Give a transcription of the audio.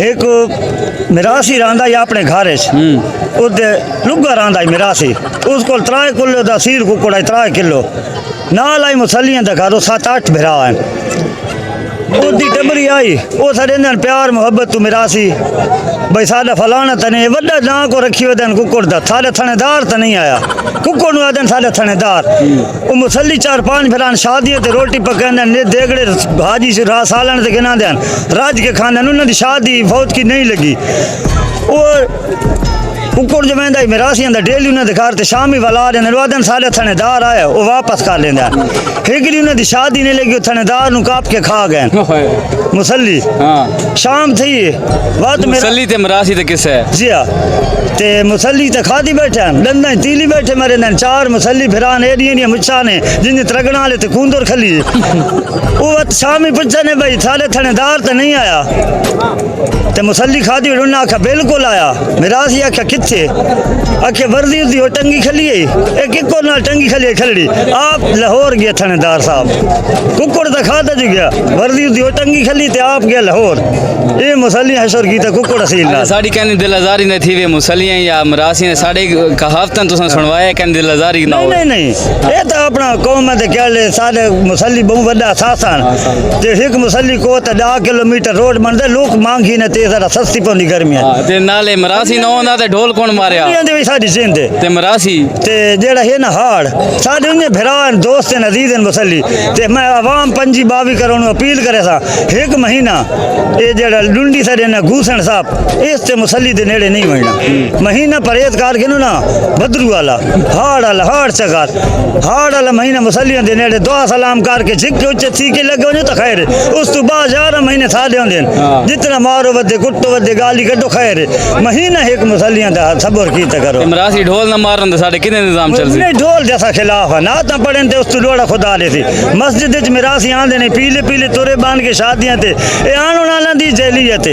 एक मिरासी रहा या अपने घर लुगा रहा मिरासी उस को 3 किलो का सीर कुकड़ है 3 किलो नाल आई मुसलियां का घर 7-8 भिरा है ओदी टबरी आई वो साढ़े प्यार मुहब्बत तू मिरासी भाई साढ़ा फलाना तने वड्डा ना को रखी हुए कुकड़ का साढ़े थानेदार तो नहीं आया कुकड़ नु आदन साढ़े थानेदार वो मुसली 4-5 फिरान शादी ते रोटी पकाने देगड़े भाजी सालन से गिना देन राज के खाने उन्होंने शादी बहुत की नहीं लगी वो कुकड़ जो वेंदा मिरासियां दा डेली उन्हें घर ते शामी वाला वादन सारे थानेदार आया वो वापस कर लेंदा हिगरी उन्हें दी शादी नहीं लगी थानेदार नु काप के खा गए मुसली शाम थी बात मुसली ते मिरासी ते किस है जी हां ते मुसली ते खादी बैठे डंदा तीली बैठे मरे न 4 मुसली फिरान एडियां मुच्छा ने जिन त्रगणा ले ते कुंदर खली वो शामी पुछने भाई सारे थानेदार ते नहीं आया ते मुसली खादी उन्हें आखा बिल्कुल आया मिरासी आखा किथे आखे वर्दी उसदी टंगी खली है एक को ना टंगी खली खलड़ी आप लाहौर गया थानेदार साहब कुकड़ तो खाता जी गया वर्दी उसदी टंगी खली ते आप गया लाहौर ये मुसली हशर की ते कुकड़ असील ना साडी कहनी दिलजारी न थी वे मुसलियां या मरासी ने साडे कहावतन तुसा सुनवाया कहनी दिलजारी ना नहीं नहीं ये तो अपना कौम दे कहले साडे मुसली बहु वड्डा सासान ते एक मुसली को ते 10 किलोमीटर रोड बनदे लोग मांगी ने ते जरा सस्ती पौनी गर्मियां ते नाले मरासी ना होंदा ते ढोल कौन मारया दे भी साडी जिंद ते मरासी ते जेड़ा है ना हाड़ साडे उन्हें भिरा दोस्त ने अजीज मुसली ते मैं आवाम पंजी बावी करों अपील करे सा एक महीना ये जेड़ा लुंडी साडे ना घूसण साहब इस ते मुसली दे नेड़े नहीं होना महीना परहेज करके ना बदरू वाला हाड़ चकार हाड़ वाला महीना मुसलियां दे नेड़े दुआ सलाम करके झिक उच्चे थीके लगे ने तो खैर उस तो बाद 11 महीने साडे होंदे जितना मारो वदे कुट्टो वदे गाली कड्डो खैर महीना एक मुसलियां दा सबर की करो मरासी ढोल न मारन साडे किने निजाम चल नहीं ढोल जैसा खिलाफ है ना तो पढ़न ते उस तो लोड़ा खुदा ले थी मस्जिद विच मिरासी आंदे ने पीले पीले तोरे बांध के शादियां ते ए आनो नाला दी जैलियत